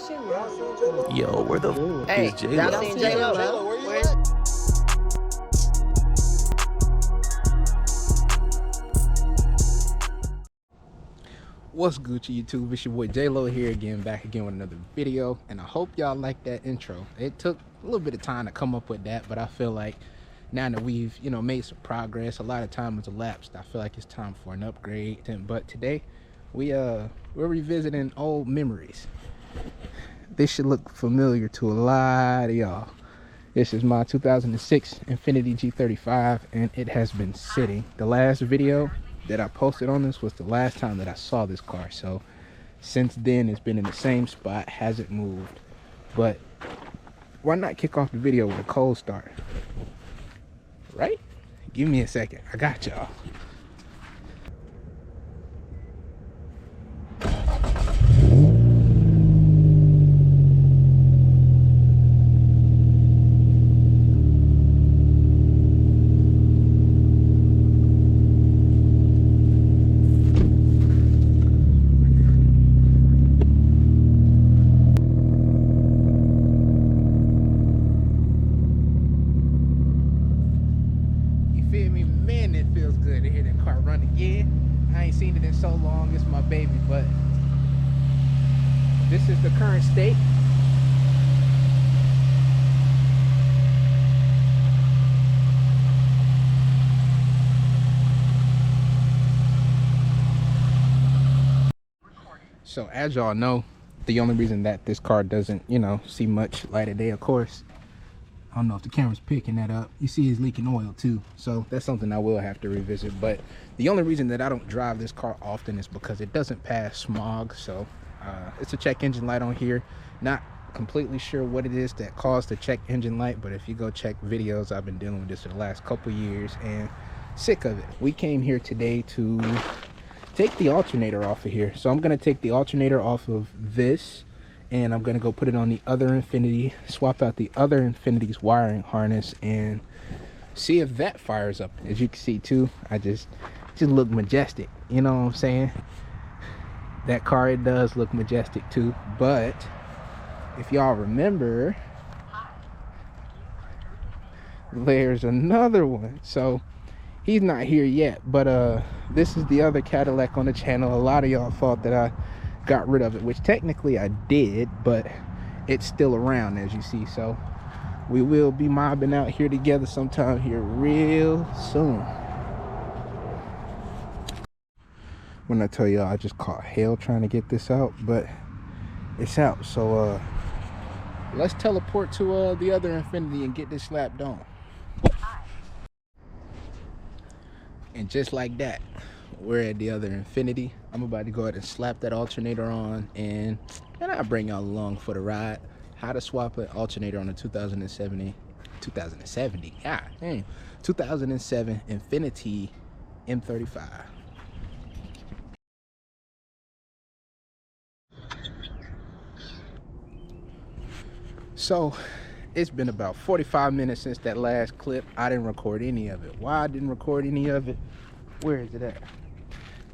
Yo, where the f is Y'all J-Lo? seen J-Lo? Where you at? What's Gucci YouTube? It's your boy J-Lo here again, back again with another video, and I hope y'all like that intro. It took a little bit of time to come up with that, but I feel like now that we've made some progress, a lot of time has elapsed, I feel like it's time for an upgrade. But today we're revisiting old memories. This should look familiar to a lot of y'all. This is my 2006 Infiniti G35, and it has been sitting. The last video that I posted on this was the last time that I saw this car, so since then it's been in the same spot, hasn't moved. But why not kick off the video with a cold start, right? Give me a second, I got y'all. Man, it feels good to hear that car run again. I ain't seen it in so long. It's my baby, but this is the current state. So as y'all know, the only reason that this car doesn't, see much light of day, of course, I don't know if the camera's picking that up. You see he's leaking oil too. So that's something I will have to revisit. But the only reason that I don't drive this car often is because it doesn't pass smog. So it's a check engine light on here. Not completely sure what it is that caused the check engine light, but if you go check videos, I've been dealing with this for the last couple years and sick of it. We came here today to take the alternator off of here. So I'm going to take the alternator off of this, and I'm gonna go put it on the other Infiniti, swap out the other Infiniti's wiring harness, and see if that fires up. As you can see too, I just look majestic, you know what I'm saying? That car, it does look majestic too. But if y'all remember, there's another one. So he's not here yet, but this is the other Cadillac on the channel. A lot of y'all thought that I got rid of it, which technically I did, but it's still around, as you see. So we will be mobbing out here together sometime here real soon. When I tell y'all, I just caught hell trying to get this out, but it's out. So let's teleport to the other Infiniti and get this slapped on. And just like that, we're at the other Infiniti. I'm about to go ahead and slap that alternator on, and I'll bring y'all along for the ride. How to swap an alternator on a 2007 Infiniti M35. So it's been about 45 minutes since that last clip. I didn't record any of it. Why I didn't record any of it? Where is it at?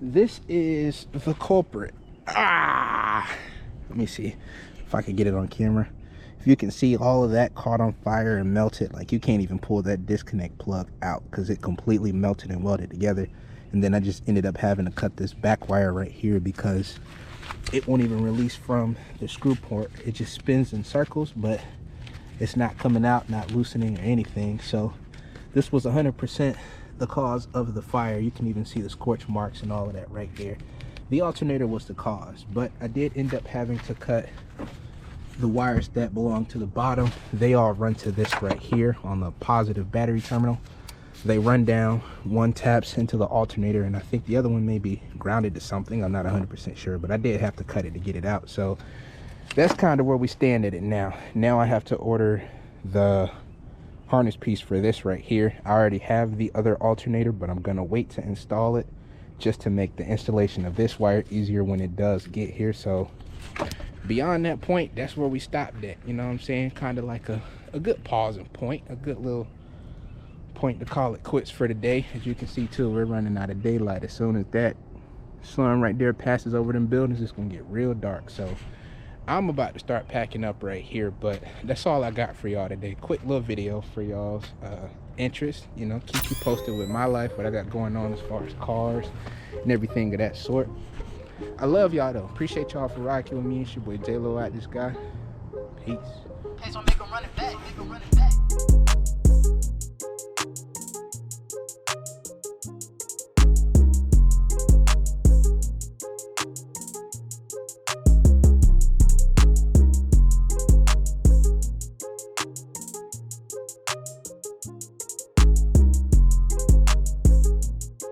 This is the culprit. Let me see if I can get it on camera. If you can see, all of that caught on fire and melted. Like, you can't even pull that disconnect plug out because it completely melted and welded together. And then I just ended up having to cut this back wire right here because it won't even release from the screw port. It just spins in circles, but it's not coming out, not loosening or anything. So this was 100% the cause of the fire. You can even see the scorch marks and all of that right there. The alternator was the cause, but I did end up having to cut the wires that belong to the bottom. They all run to this right here on the positive battery terminal. They run down, one taps into the alternator, and I think the other one may be grounded to something. I'm not 100% sure, but I did have to cut it to get it out. So that's kind of where we stand at it now. Now I have to order the harness piece for this right here. I already have the other alternator, but I'm gonna wait to install it just to make the installation of this wire easier when it does get here. So beyond that point, that's where we stopped at, you know what I'm saying? Kind of like a good pausing point, a good little point to call it quits for the day. As you can see too, we're running out of daylight. As soon as that sun right there passes over them buildings, it's gonna get real dark. So I'm about to start packing up right here, but that's all I got for y'all today. Quick little video for y'all's interest, you know, keep you posted with my life, what I got going on as far as cars and everything of that sort. I love y'all though. Appreciate y'all for rocking with me. It's your boy J-Lo at this guy. Peace.